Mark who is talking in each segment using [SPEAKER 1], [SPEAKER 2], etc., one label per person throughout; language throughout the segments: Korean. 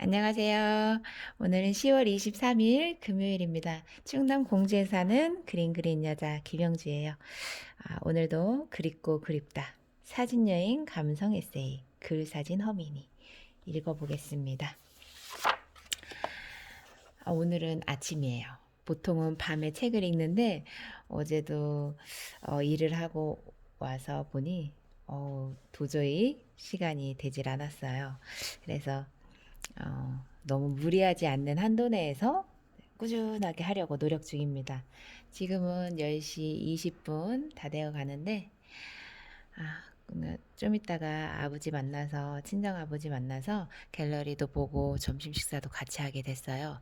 [SPEAKER 1] 안녕하세요. 오늘은 10월 23일 금요일입니다. 충남 공주에 사는 그린 여자 김영주예요. 오늘도 그립고 그립다. 사진여행 감성 에세이 글사진 허민이 읽어보겠습니다. 오늘은 아침이에요. 보통은 밤에 책을 읽는데 어제도 일을 하고 와서 보니 도저히 시간이 되질 않았어요. 그래서 너무 무리하지 않는 한도 내에서 꾸준하게 하려고 노력 중입니다. 지금은 10시 20분 다 되어 가는데, 좀 이따가 친정 아버지 만나서 갤러리도 보고 점심 식사도 같이 하게 됐어요.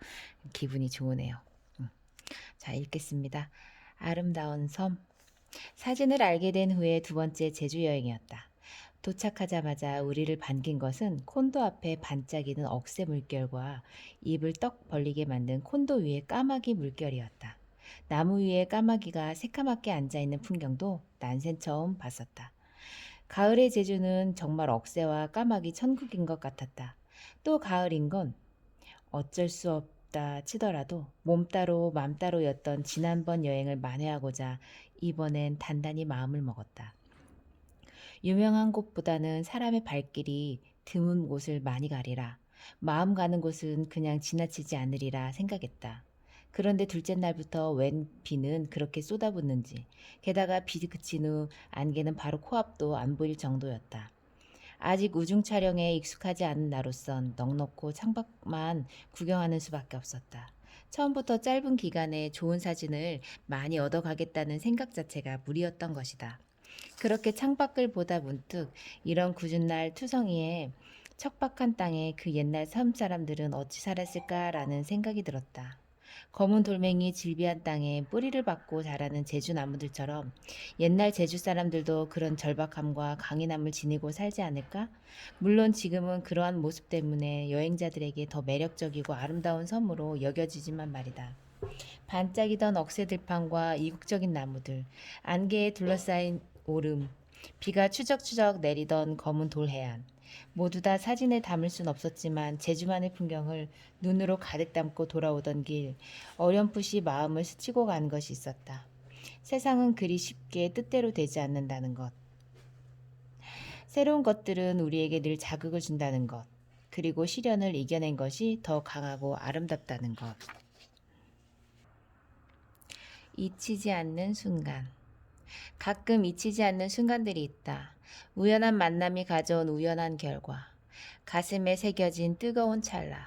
[SPEAKER 1] 기분이 좋으네요. 자, 읽겠습니다. 아름다운 섬. 사진을 알게 된 후에 두 번째 제주 여행이었다. 도착하자마자 우리를 반긴 것은 콘도 앞에 반짝이는 억새 물결과 입을 떡 벌리게 만든 콘도 위의 까마귀 물결이었다. 나무 위에 까마귀가 새까맣게 앉아있는 풍경도 난생 처음 봤었다. 가을의 제주는 정말 억새와 까마귀 천국인 것 같았다. 또 가을인 건 어쩔 수 없다 치더라도 몸 따로 맘 따로였던 지난번 여행을 만회하고자 이번엔 단단히 마음을 먹었다. 유명한 곳보다는 사람의 발길이 드문 곳을 많이 가리라. 마음 가는 곳은 그냥 지나치지 않으리라 생각했다. 그런데 둘째 날부터 웬 비는 그렇게 쏟아붓는지, 게다가 비 그친 후 안개는 바로 코앞도 안 보일 정도였다. 아직 우중 촬영에 익숙하지 않은 나로선 넉넉고 창밖만 구경하는 수밖에 없었다. 처음부터 짧은 기간에 좋은 사진을 많이 얻어가겠다는 생각 자체가 무리였던 것이다. 그렇게 창밖을 보다 문득 이런 궂은 날 투성이에 척박한 땅에 그 옛날 섬 사람들은 어찌 살았을까라는 생각이 들었다. 검은 돌멩이 질비한 땅에 뿌리를 받고 자라는 제주 나무들처럼 옛날 제주 사람들도 그런 절박함과 강인함을 지니고 살지 않을까? 물론 지금은 그러한 모습 때문에 여행자들에게 더 매력적이고 아름다운 섬으로 여겨지지만 말이다. 반짝이던 억새들판과 이국적인 나무들, 안개에 둘러싸인 오름, 비가 추적추적 내리던 검은 돌 해안. 모두 다 사진에 담을 순 없었지만 제주만의 풍경을 눈으로 가득 담고 돌아오던 길, 어렴풋이 마음을 스치고 간 것이 있었다. 세상은 그리 쉽게 뜻대로 되지 않는다는 것. 새로운 것들은 우리에게 늘 자극을 준다는 것. 그리고 시련을 이겨낸 것이 더 강하고 아름답다는 것. 잊히지 않는 순간. 가끔 잊히지 않는 순간들이 있다. 우연한 만남이 가져온 우연한 결과. 가슴에 새겨진 뜨거운 찰나.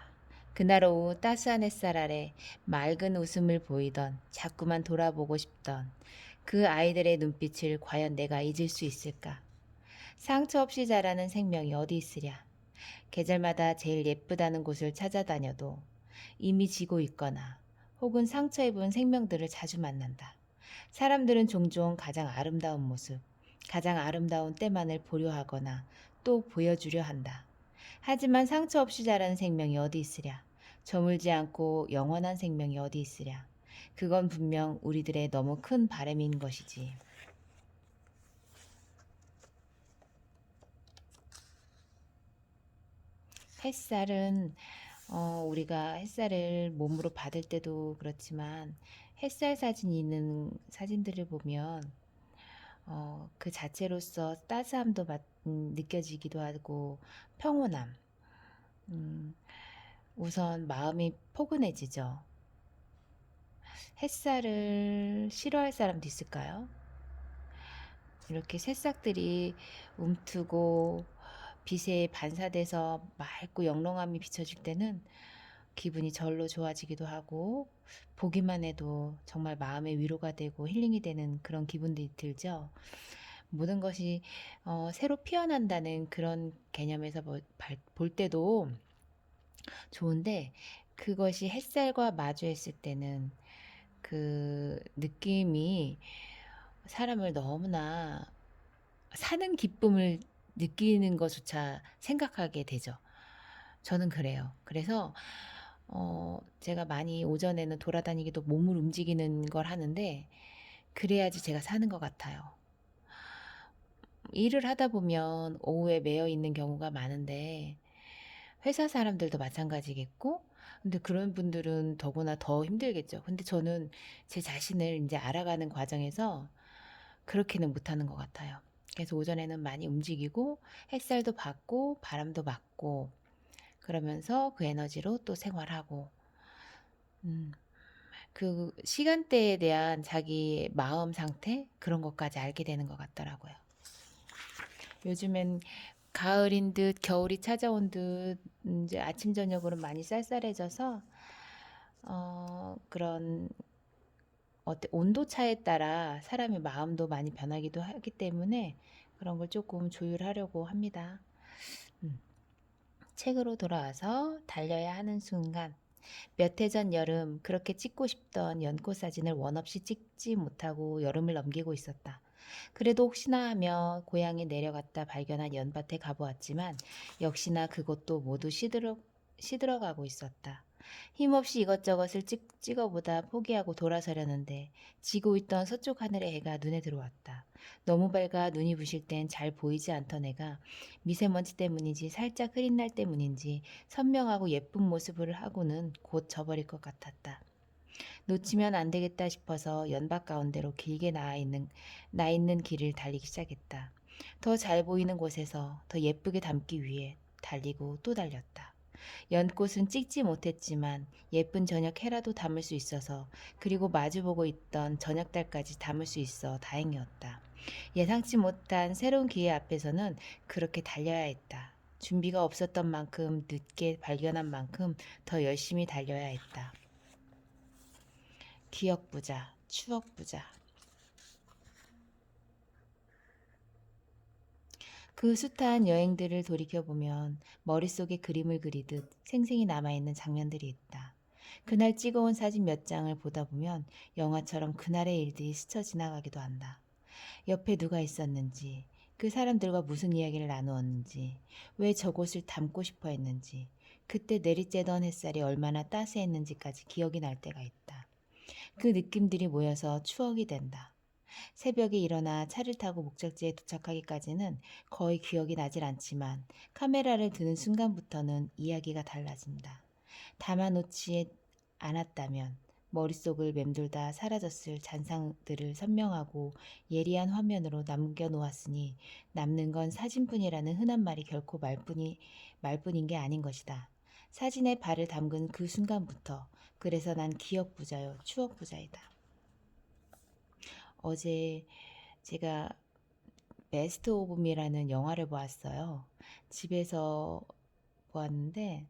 [SPEAKER 1] 그날 오후 따스한 햇살 아래 맑은 웃음을 보이던 자꾸만 돌아보고 싶던 그 아이들의 눈빛을 과연 내가 잊을 수 있을까? 상처 없이 자라는 생명이 어디 있으랴? 계절마다 제일 예쁘다는 곳을 찾아다녀도 이미 지고 있거나 혹은 상처 입은 생명들을 자주 만난다. 사람들은 종종 가장 아름다운 모습, 가장 아름다운 때만을 보려 하거나 또 보여주려 한다. 하지만 상처 없이 자라는 생명이 어디 있으랴? 저물지 않고 영원한 생명이 어디 있으랴? 그건 분명 우리들의 너무 큰 바람인 것이지. 햇살은 우리가 햇살을 몸으로 받을 때도 그렇지만 햇살 사진이 있는 사진들을 보면 그 자체로서 따스함도 느껴지기도 하고 평온함. 음, 우선 마음이 포근해지죠. 햇살을 싫어할 사람도 있을까요? 이렇게 새싹들이 움트고 빛에 반사돼서 맑고 영롱함이 비춰질 때는 기분이 절로 좋아지기도 하고 보기만 해도 정말 마음의 위로가 되고 힐링이 되는 그런 기분들이 들죠. 모든 것이 새로 피어난다는 그런 개념에서 볼 때도 좋은데 그것이 햇살과 마주했을 때는 그 느낌이 사람을 너무나 사는 기쁨을 느끼는 것조차 생각하게 되죠. 저는 그래요. 그래서 제가 많이 오전에는 돌아다니기도 몸을 움직이는 걸 하는데 그래야지 제가 사는 것 같아요. 일을 하다 보면 오후에 매여 있는 경우가 많은데 회사 사람들도 마찬가지겠고, 근데 그런 분들은 더구나 더 힘들겠죠. 근데 저는 제 자신을 이제 알아가는 과정에서 그렇게는 못하는 것 같아요. 그래서 오전에는 많이 움직이고 햇살도 받고 바람도 맞고 그러면서 그 에너지로 또 생활하고, 음, 그 시간대에 대한 자기 마음 상태 그런 것까지 알게 되는 것 같더라고요. 요즘엔 가을인 듯 겨울이 찾아온 듯 이제 아침 저녁으로 많이 쌀쌀해져서 그런 온도 차에 따라 사람의 마음도 많이 변하기도 하기 때문에 그런 걸 조금 조율하려고 합니다. 음. 책으로 돌아와서 달려야 하는 순간. 몇 해 전 여름 그렇게 찍고 싶던 연꽃 사진을 원 없이 찍지 못하고 여름을 넘기고 있었다. 그래도 혹시나 하며 고향에 내려갔다 발견한 연밭에 가보았지만 역시나 그것도 모두 시들어가고 있었다. 힘없이 이것저것을 찍어보다 포기하고 돌아서려는데 지고 있던 서쪽 하늘의 해가 눈에 들어왔다. 너무 밝아 눈이 부실 땐 잘 보이지 않던 해가 미세먼지 때문인지 살짝 흐린 날 때문인지 선명하고 예쁜 모습을 하고는 곧 져버릴 것 같았다. 놓치면 안 되겠다 싶어서 연밭 가운데로 길게 나 있는 길을 달리기 시작했다. 더 잘 보이는 곳에서 더 예쁘게 담기 위해 달리고 또 달렸다. 연꽃은 찍지 못했지만 예쁜 저녁 해라도 담을 수 있어서, 그리고 마주보고 있던 저녁달까지 담을 수 있어 다행이었다. 예상치 못한 새로운 기회 앞에서는 그렇게 달려야 했다. 준비가 없었던 만큼, 늦게 발견한 만큼 더 열심히 달려야 했다. 기억 부자, 추억 부자. 그 숱한 여행들을 돌이켜보면 머릿속에 그림을 그리듯 생생히 남아있는 장면들이 있다. 그날 찍어온 사진 몇 장을 보다 보면 영화처럼 그날의 일들이 스쳐 지나가기도 한다. 옆에 누가 있었는지, 그 사람들과 무슨 이야기를 나누었는지, 왜 저곳을 담고 싶어 했는지, 그때 내리쬐던 햇살이 얼마나 따스했는지까지 기억이 날 때가 있다. 그 느낌들이 모여서 추억이 된다. 새벽에 일어나 차를 타고 목적지에 도착하기까지는 거의 기억이 나질 않지만 카메라를 드는 순간부터는 이야기가 달라진다. 담아놓지 않았다면 머릿속을 맴돌다 사라졌을 잔상들을 선명하고 예리한 화면으로 남겨놓았으니 남는 건 사진뿐이라는 흔한 말이 결코 말뿐인 게 아닌 것이다. 사진에 발을 담근 그 순간부터 그래서 난 기억 부자요, 추억 부자이다. 어제 제가 베스트 오브 미라는 영화를 보았어요. 집에서 보았는데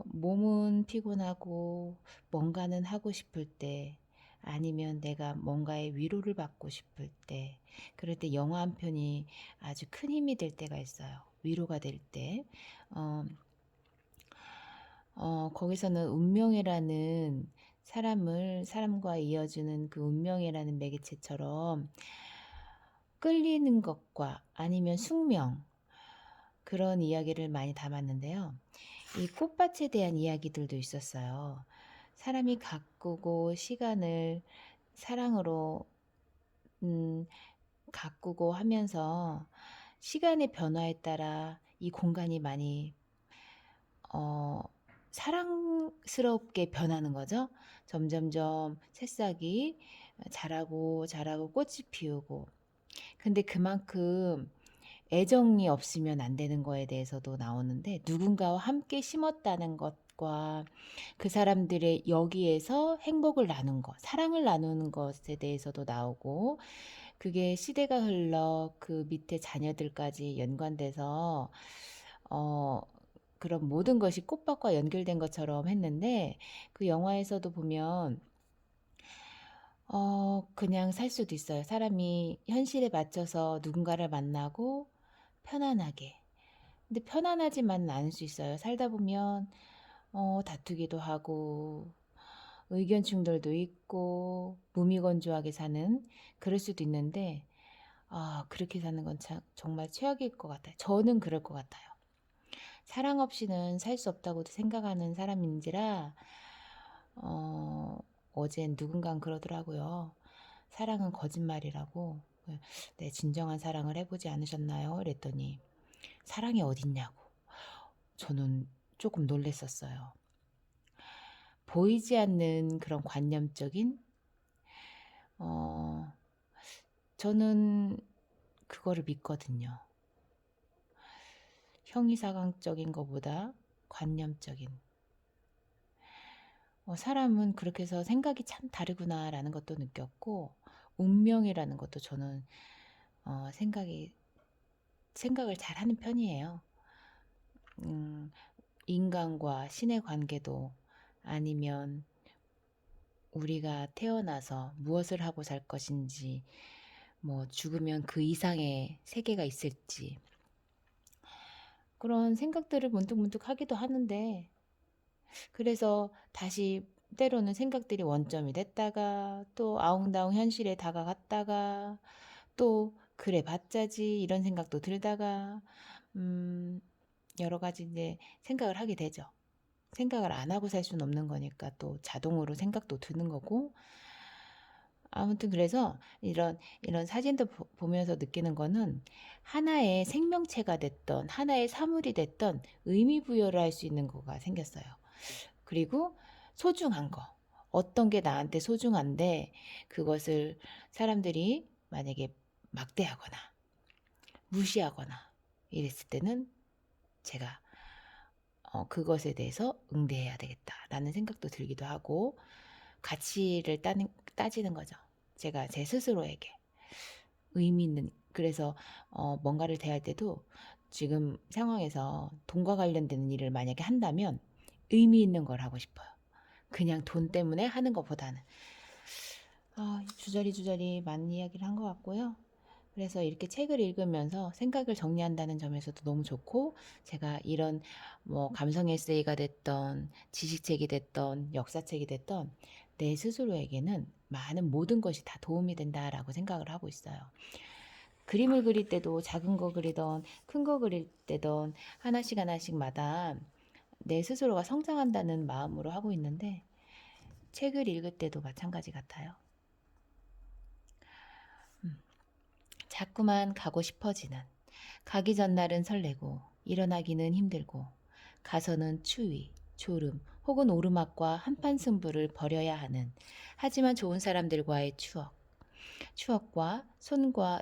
[SPEAKER 1] 몸은 피곤하고 뭔가는 하고 싶을 때, 아니면 내가 뭔가의 위로를 받고 싶을 때, 그럴 때 영화 한 편이 아주 큰 힘이 될 때가 있어요. 위로가 될 때. 어, 거기서는 운명이라는 사람과 이어주는 그 운명이라는 매개체처럼 끌리는 것과 아니면 숙명, 그런 이야기를 많이 담았는데요. 이 꽃밭에 대한 이야기들도 있었어요. 사람이 가꾸고 시간을 사랑으로 음, 가꾸고 하면서 시간의 변화에 따라 이 공간이 많이 어, 사랑스럽게 변하는 거죠. 점점점 새싹이 자라고 자라고 꽃이 피우고. 근데 그만큼 애정이 없으면 안 되는 거에 대해서도 나오는데, 누군가와 함께 심었다는 것과 그 사람들의 여기에서 행복을 나눈 것, 사랑을 나누는 것에 대해서도 나오고, 그게 시대가 흘러 그 밑에 자녀들까지 연관돼서 어 그런 모든 것이 꽃밭과 연결된 것처럼 했는데, 그 영화에서도 보면 그냥 살 수도 있어요. 사람이 현실에 맞춰서 누군가를 만나고 편안하게. 근데 편안하지만은 않을 수 있어요. 살다 보면 다투기도 하고 의견 충돌도 있고 무미건조하게 사는, 그럴 수도 있는데, 그렇게 사는 건 정말 최악일 것 같아요. 저는 그럴 것 같아요. 사랑 없이는 살 수 없다고 생각하는 사람인지라, 어젠 누군가 그러더라고요. 사랑은 거짓말이라고. 네, 진정한 사랑을 해보지 않으셨나요? 그랬더니 사랑이 어딨냐고. 저는 조금 놀랬었어요. 보이지 않는 그런 관념적인 저는 그거를 믿거든요. 형이사강적인 것보다 관념적인. 사람은 그렇게 해서 생각이 참 다르구나라는 것도 느꼈고, 운명이라는 것도 저는 생각을 잘 하는 편이에요. 인간과 신의 관계도, 아니면 우리가 태어나서 무엇을 하고 살 것인지, 뭐 죽으면 그 이상의 세계가 있을지, 그런 생각들을 문득문득 하기도 하는데, 그래서 다시 때로는 생각들이 원점이 됐다가 또 아웅다웅 현실에 다가갔다가 또 그래 봤자지 이런 생각도 들다가 여러 가지 이제 생각을 하게 되죠. 생각을 안 하고 살 수는 없는 거니까 또 자동으로 생각도 드는 거고. 아무튼 그래서 이런 사진도 보면서 느끼는 거는, 하나의 생명체가 됐던 하나의 사물이 됐던 의미 부여를 할 수 있는 거가 생겼어요. 그리고 소중한 거, 어떤 게 나한테 소중한데 그것을 사람들이 만약에 막대하거나 무시하거나 이랬을 때는 제가 그것에 대해서 응대해야 되겠다라는 생각도 들기도 하고, 가치를 따지는 거죠. 제가 제 스스로에게 의미 있는. 그래서 뭔가를 대할 때도 지금 상황에서 돈과 관련되는 일을 만약에 한다면 의미 있는 걸 하고 싶어요. 그냥 돈 때문에 하는 것보다는. 주저리 많은 이야기를 한 것 같고요. 그래서 이렇게 책을 읽으면서 생각을 정리한다는 점에서도 너무 좋고, 제가 이런 뭐 감성 에세이가 됐던 지식책이 됐던 역사책이 됐던 내 스스로에게는 많은 모든 것이 다 도움이 된다라고 생각을 하고 있어요. 그림을 그릴 때도 작은 거 그리던 큰 거 그릴 때던 하나씩마다 내 스스로가 성장한다는 마음으로 하고 있는데, 책을 읽을 때도 마찬가지 같아요. 자꾸만 가고 싶어지는, 가기 전날은 설레고 일어나기는 힘들고, 가서는 추위, 졸음 혹은 오르막과 한판 승부를 벌여야 하는, 하지만 좋은 사람들과의 추억과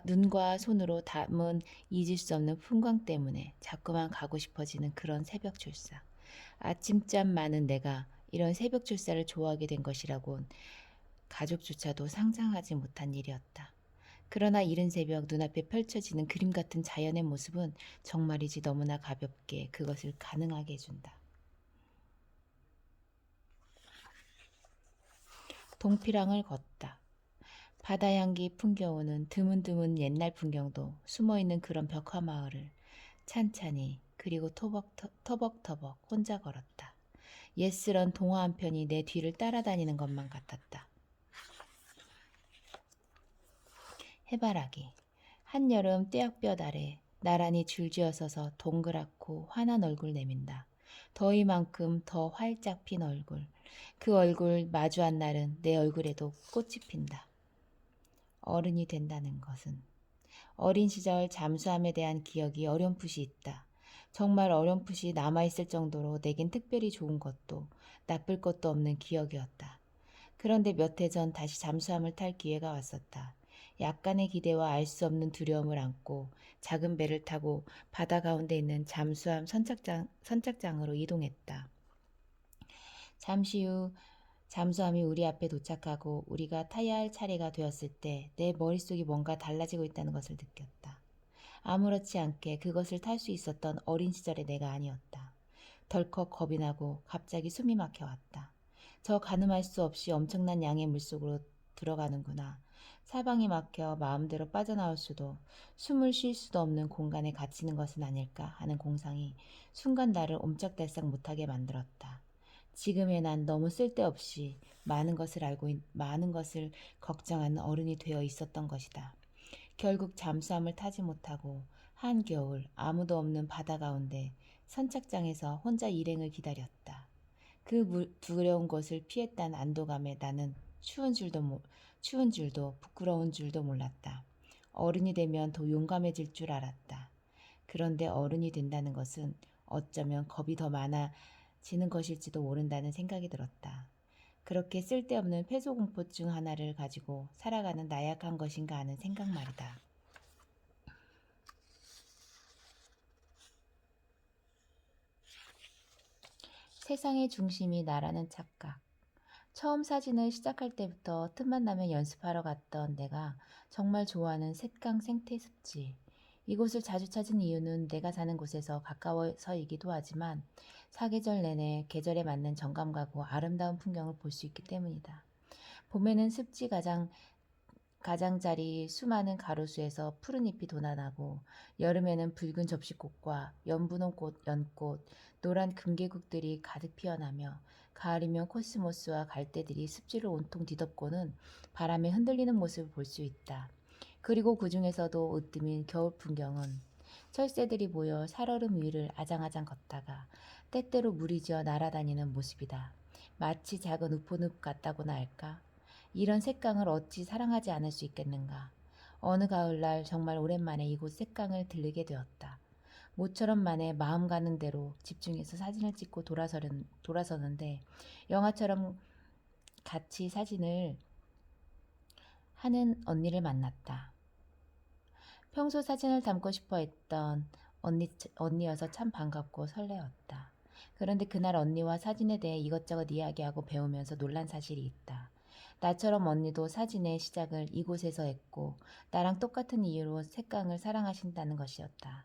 [SPEAKER 1] 눈과 손으로 담은 잊을 수 없는 풍광 때문에 자꾸만 가고 싶어지는 그런 새벽 출사. 아침잠 많은 내가 이런 새벽 출사를 좋아하게 된 것이라곤 가족조차도 상상하지 못한 일이었다. 그러나 이른 새벽 눈앞에 펼쳐지는 그림 같은 자연의 모습은 정말이지 너무나 가볍게 그것을 가능하게 해준다. 동피랑을 걷다. 바다 향기 풍겨오는 드문드문 옛날 풍경도 숨어있는 그런 벽화 마을을 찬찬히, 그리고 터벅터벅 혼자 걸었다. 옛스런 동화 한 편이 내 뒤를 따라다니는 것만 같았다. 해바라기. 한여름 떼약볕 아래 나란히 줄지어 서서 동그랗고 환한 얼굴 내민다. 더위만큼 더 활짝 핀 얼굴. 그 얼굴 마주한 날은 내 얼굴에도 꽃이 핀다. 어른이 된다는 것은, 어린 시절 잠수함에 대한 기억이 어렴풋이 있다. 정말 어렴풋이 남아있을 정도로 내겐 특별히 좋은 것도 나쁠 것도 없는 기억이었다. 그런데 몇 해 전 다시 잠수함을 탈 기회가 왔었다. 약간의 기대와 알 수 없는 두려움을 안고 작은 배를 타고 바다 가운데 있는 잠수함 선착장으로 이동했다. 잠시 후 잠수함이 우리 앞에 도착하고 우리가 타야 할 차례가 되었을 때 내 머릿속이 뭔가 달라지고 있다는 것을 느꼈다. 아무렇지 않게 그것을 탈 수 있었던 어린 시절의 내가 아니었다. 덜컥 겁이 나고 갑자기 숨이 막혀왔다. 저 가늠할 수 없이 엄청난 양의 물속으로 들어가는구나. 사방이 막혀 마음대로 빠져나올 수도, 숨을 쉴 수도 없는 공간에 갇히는 것은 아닐까 하는 공상이 순간 나를 옴짝달싹 못하게 만들었다. 지금의 난 너무 쓸데없이 많은 것을 걱정하는 어른이 되어 있었던 것이다. 결국 잠수함을 타지 못하고 한겨울 아무도 없는 바다 가운데 선착장에서 혼자 일행을 기다렸다. 그 두려운 것을 피했다는 안도감에 나는 추운 줄도 부끄러운 줄도 몰랐다. 어른이 되면 더 용감해질 줄 알았다. 그런데 어른이 된다는 것은 어쩌면 겁이 더 많아지는 것일지도 모른다는 생각이 들었다. 그렇게 쓸데없는 폐소공포증 하나를 가지고 살아가는 나약한 것인가 하는 생각 말이다. 세상의 중심이 나라는 착각. 처음 사진을 시작할 때부터 틈만 나면 연습하러 갔던 내가 정말 좋아하는 셋강 생태습지. 이곳을 자주 찾은 이유는 내가 사는 곳에서 가까워서이기도 하지만 사계절 내내 계절에 맞는 정감가고 아름다운 풍경을 볼 수 있기 때문이다. 봄에는 습지 가장자리 수많은 가로수에서 푸른 잎이 돋아나고 여름에는 붉은 접시꽃과 연분홍꽃, 연꽃, 노란 금계국들이 가득 피어나며 가을이면 코스모스와 갈대들이 습지를 온통 뒤덮고는 바람에 흔들리는 모습을 볼 수 있다. 그리고 그 중에서도 으뜸인 겨울 풍경은 철새들이 모여 살얼음 위를 아장아장 걷다가 때때로 무리지어 날아다니는 모습이다. 마치 작은 우포늪 같다고나 할까? 이런 색강을 어찌 사랑하지 않을 수 있겠는가. 어느 가을날 정말 오랜만에 이곳 색강을 들르게 되었다. 모처럼 만에 마음 가는 대로 집중해서 사진을 찍고 돌아서는데 영화처럼 같이 사진을 하는 언니를 만났다. 평소 사진을 담고 싶어 했던 언니여서 참 반갑고 설레었다. 그런데 그날 언니와 사진에 대해 이것저것 이야기하고 배우면서 놀란 사실이 있다. 나처럼 언니도 사진의 시작을 이곳에서 했고 나랑 똑같은 이유로 색강을 사랑하신다는 것이었다.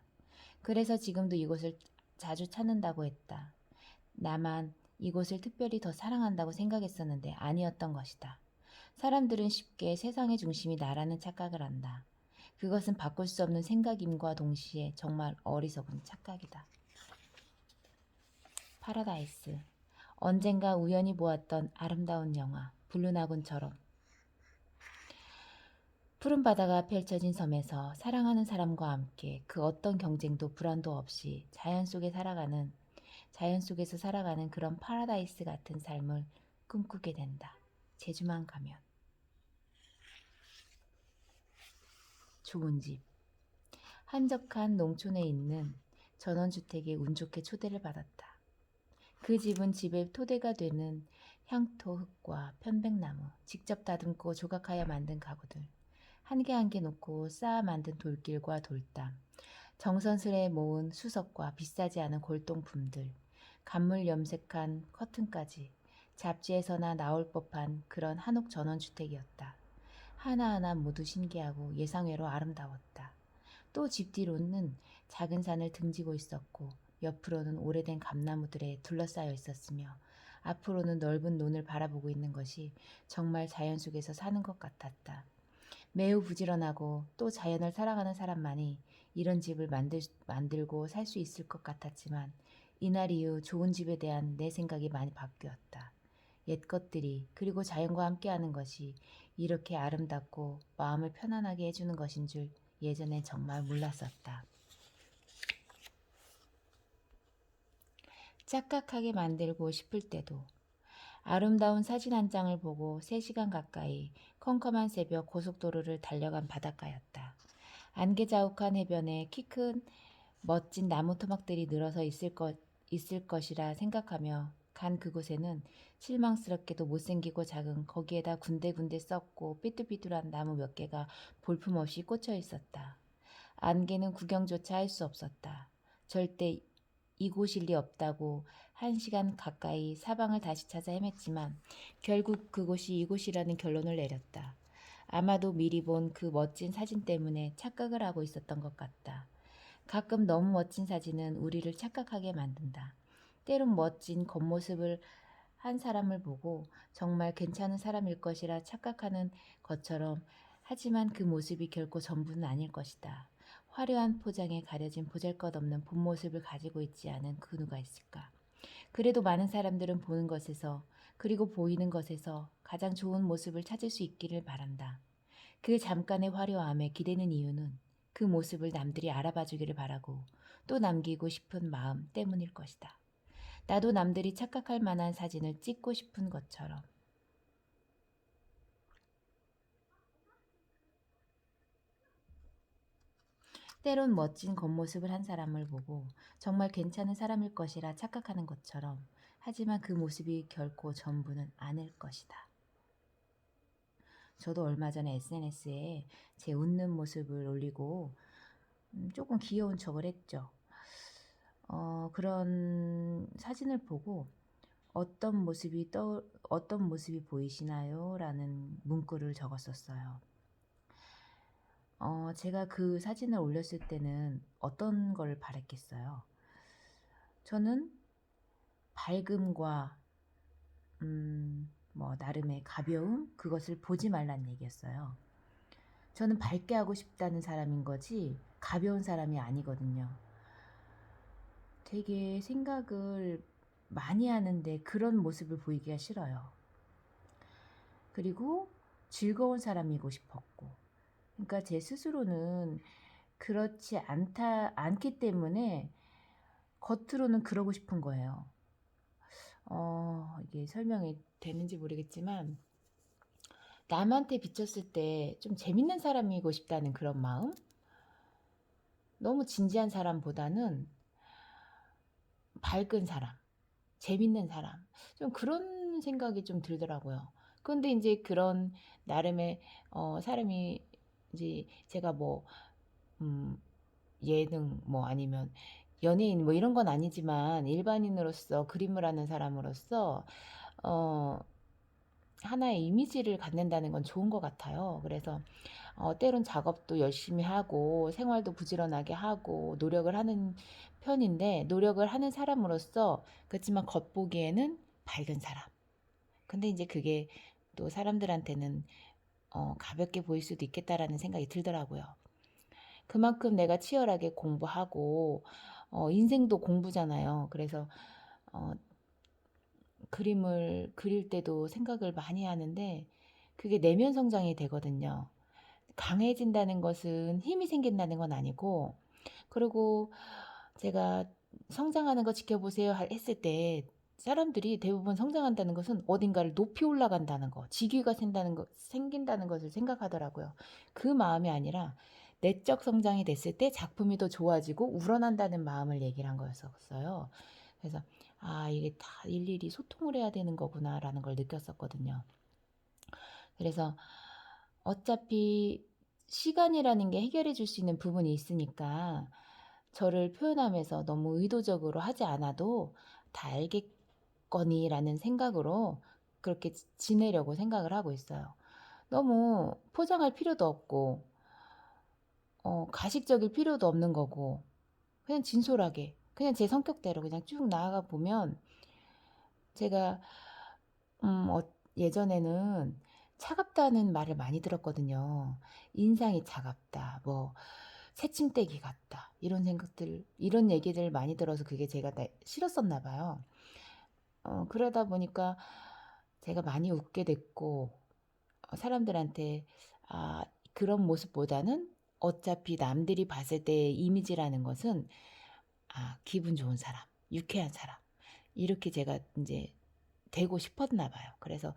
[SPEAKER 1] 그래서 지금도 이곳을 자주 찾는다고 했다. 나만 이곳을 특별히 더 사랑한다고 생각했었는데 아니었던 것이다. 사람들은 쉽게 세상의 중심이 나라는 착각을 한다. 그것은 바꿀 수 없는 생각임과 동시에 정말 어리석은 착각이다. 파라다이스. 언젠가 우연히 보았던 아름다운 영화 블루나군처럼 푸른 바다가 펼쳐진 섬에서 사랑하는 사람과 함께 그 어떤 경쟁도 불안도 없이 자연 속에서 살아가는 그런 파라다이스 같은 삶을 꿈꾸게 된다. 제주만 가면. 좋은 집. 한적한 농촌에 있는 전원주택에 운 좋게 초대를 받았다. 그 집은 집의 토대가 되는 향토 흙과 편백나무, 직접 다듬고 조각하여 만든 가구들, 한 개 한 개 놓고 쌓아 만든 돌길과 돌담, 정성스레 모은 수석과 비싸지 않은 골동품들, 간물 염색한 커튼까지 잡지에서나 나올 법한 그런 한옥 전원주택이었다. 하나하나 모두 신기하고 예상외로 아름다웠다. 또 집 뒤로는 작은 산을 등지고 있었고 옆으로는 오래된 감나무들에 둘러싸여 있었으며 앞으로는 넓은 논을 바라보고 있는 것이 정말 자연 속에서 사는 것 같았다. 매우 부지런하고 또 자연을 사랑하는 사람만이 이런 집을 만들고 살 수 있을 것 같았지만 이날 이후 좋은 집에 대한 내 생각이 많이 바뀌었다. 옛 것들이 그리고 자연과 함께하는 것이 이렇게 아름답고 마음을 편안하게 해주는 것인 줄 예전엔 정말 몰랐었다. 착각하게 만들고 싶을 때도 아름다운 사진 한 장을 보고 3시간 가까이 컴컴한 새벽 고속도로를 달려간 바닷가였다. 안개자욱한 해변에 키 큰 멋진 나무 토막들이 늘어서 있을 것이라 생각하며 간 그곳에는 실망스럽게도 못생기고 작은 거기에다 군데군데 썩고 삐뚤삐뚤한 나무 몇 개가 볼품없이 꽂혀 있었다. 안개는 구경조차 할 수 없었다. 절대 이곳일 리 없다고 1시간 가까이 사방을 다시 찾아 헤맸지만 결국 그곳이 이곳이라는 결론을 내렸다. 아마도 미리 본 그 멋진 사진 때문에 착각을 하고 있었던 것 같다. 가끔 너무 멋진 사진은 우리를 착각하게 만든다. 때론 멋진 겉모습을 한 사람을 보고 정말 괜찮은 사람일 것이라 착각하는 것처럼 하지만 그 모습이 결코 전부는 아닐 것이다. 화려한 포장에 가려진 보잘것없는 본 모습을 가지고 있지 않은 그 누가 있을까? 그래도 많은 사람들은 보는 것에서 그리고 보이는 것에서 가장 좋은 모습을 찾을 수 있기를 바란다. 그 잠깐의 화려함에 기대는 이유는 그 모습을 남들이 알아봐 주기를 바라고 또 남기고 싶은 마음 때문일 것이다. 나도 남들이 착각할 만한 사진을 찍고 싶은 것처럼. 때론 멋진 겉모습을 한 사람을 보고 정말 괜찮은 사람일 것이라 착각하는 것처럼, 하지만 그 모습이 결코 전부는 아닐 것이다. 저도 얼마 전에 SNS에 제 웃는 모습을 올리고 조금 귀여운 척을 했죠. 그런 사진을 보고 어떤 모습이 보이시나요? 라는 문구를 적었었어요. 제가 그 사진을 올렸을 때는 어떤 걸 바랬겠어요? 저는 밝음과 나름의 가벼움, 그것을 보지 말란 얘기였어요. 저는 밝게 하고 싶다는 사람인 거지 가벼운 사람이 아니거든요. 되게 생각을 많이 하는데 그런 모습을 보이기가 싫어요. 그리고 즐거운 사람이고 싶었고, 그러니까 제 스스로는 그렇지 않기 때문에 겉으로는 그러고 싶은 거예요. 이게 설명이 되는지 모르겠지만, 남한테 비쳤을 때 좀 재밌는 사람이고 싶다는 그런 마음? 너무 진지한 사람보다는 밝은 사람, 재밌는 사람, 좀 그런 생각이 좀 들더라고요. 그런데 이제 그런 나름의 사람이, 이제 제가 예능 아니면 연예인 이런 건 아니지만 일반인으로서, 그림을 하는 사람으로서 어 하나의 이미지를 갖는다는 건 좋은 것 같아요. 그래서 때론 작업도 열심히 하고 생활도 부지런하게 하고 노력을 하는 편인데, 노력을 하는 사람으로서 그렇지만 겉보기에는 밝은 사람. 근데 이제 그게 또 사람들한테는 가볍게 보일 수도 있겠다라는 생각이 들더라고요. 그만큼 내가 치열하게 공부하고, 인생도 공부잖아요. 그래서 그림을 그릴 때도 생각을 많이 하는데 그게 내면 성장이 되거든요. 강해진다는 것은 힘이 생긴다는 건 아니고, 그리고 제가 성장하는 거 지켜보세요 했을 때 사람들이 대부분 성장한다는 것은 어딘가를 높이 올라간다는 거, 직위가 생긴다는 것을 생각하더라고요. 그 마음이 아니라 내적 성장이 됐을 때 작품이 더 좋아지고 우러난다는 마음을 얘기를 한 거였어요. 그래서 이게 다 일일이 소통을 해야 되는 거구나라는 걸 느꼈었거든요. 그래서 어차피 시간이라는 게 해결해 줄 수 있는 부분이 있으니까 저를 표현하면서 너무 의도적으로 하지 않아도 다 알겠거니라는 생각으로 그렇게 지내려고 생각을 하고 있어요. 너무 포장할 필요도 없고 가식적일 필요도 없는 거고, 그냥 진솔하게 그냥 제 성격대로 그냥 쭉 나아가 보면, 제가 예전에는 차갑다는 말을 많이 들었거든요. 인상이 차갑다, 새침대기 같다, 이런 얘기들 많이 들어서 그게 제가 싫었었나 봐요. 그러다 보니까 제가 많이 웃게 됐고, 사람들한테 그런 모습보다는 어차피 남들이 봤을 때의 이미지라는 것은 기분 좋은 사람, 유쾌한 사람, 이렇게 제가 이제 되고 싶었나 봐요. 그래서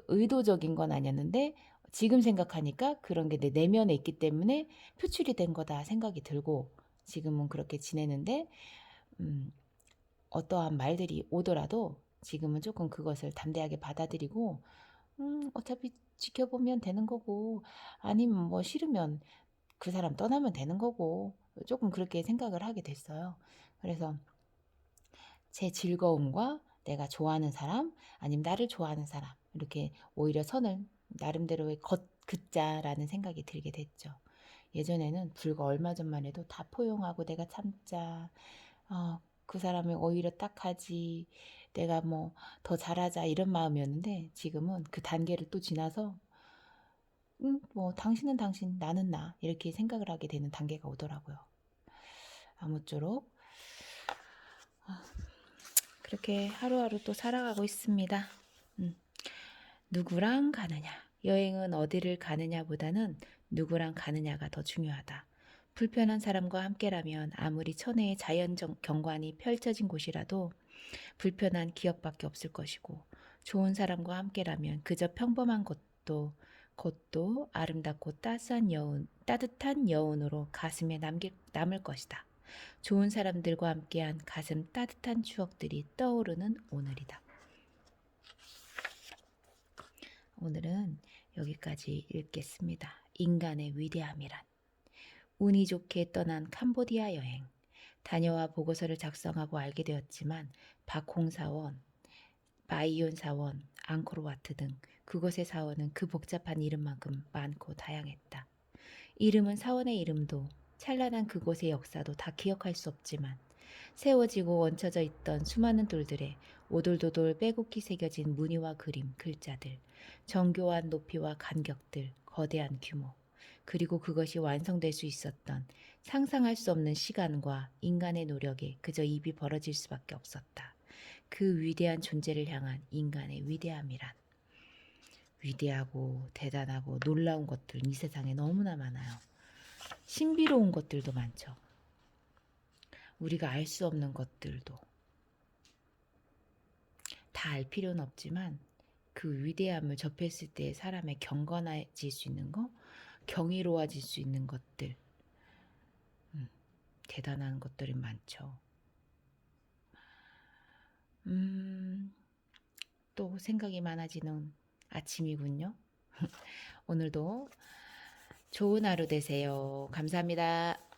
[SPEAKER 1] 의도적인 건 아니었는데 지금 생각하니까 그런 게 내 내면에 있기 때문에 표출이 된 거다 생각이 들고, 지금은 그렇게 지내는데 어떠한 말들이 오더라도 지금은 조금 그것을 담대하게 받아들이고, 어차피 지켜보면 되는 거고, 아니면 싫으면 그 사람 떠나면 되는 거고, 조금 그렇게 생각을 하게 됐어요. 그래서 제 즐거움과 내가 좋아하는 사람, 아니면 나를 좋아하는 사람, 이렇게 오히려 선을 나름대로의 긋자라는 생각이 들게 됐죠. 예전에는 불과 얼마 전만 해도 다 포용하고 내가 참자, 그 사람이 오히려 딱하지, 내가 더 잘하자, 이런 마음이었는데 지금은 그 단계를 또 지나서 당신은 당신, 나는 나, 이렇게 생각을 하게 되는 단계가 오더라고요. 아무쪼록 그렇게 하루하루 또 살아가고 있습니다. 누구랑 가느냐, 여행은 어디를 가느냐보다는 누구랑 가느냐가 더 중요하다. 불편한 사람과 함께라면 아무리 천혜의 자연 경관이 펼쳐진 곳이라도 불편한 기억밖에 없을 것이고, 좋은 사람과 함께라면 그저 평범한 것도 곧도 아름답고 따뜻한 여운으로 가슴에 남을 것이다. 좋은 사람들과 함께한 가슴 따뜻한 추억들이 떠오르는 오늘이다. 오늘은 여기까지 읽겠습니다. 인간의 위대함이란. 운이 좋게 떠난 캄보디아 여행. 다녀와 보고서를 작성하고 알게 되었지만 박홍 사원, 바이온 사원, 앙코르와트 등 그곳의 사원은 그 복잡한 이름만큼 많고 다양했다. 이름은 사원의 이름도 찬란한 그곳의 역사도 다 기억할 수 없지만 세워지고 얹혀져 있던 수많은 돌들에 오돌도돌 빼곡히 새겨진 무늬와 그림, 글자들, 정교한 높이와 간격들, 거대한 규모, 그리고 그것이 완성될 수 있었던 상상할 수 없는 시간과 인간의 노력에 그저 입이 벌어질 수밖에 없었다. 그 위대한 존재를 향한 인간의 위대함이란. 위대하고 대단하고 놀라운 것들 이 세상에 너무나 많아요. 신비로운 것들도 많죠. 우리가 알 수 없는 것들도 다 알 필요는 없지만 그 위대함을 접했을 때 사람의 경건해질 수 있는 거, 경이로워질 수 있는 것들, 대단한 것들이 많죠. 또 생각이 많아지는 아침이군요. 오늘도 좋은 하루 되세요. 감사합니다.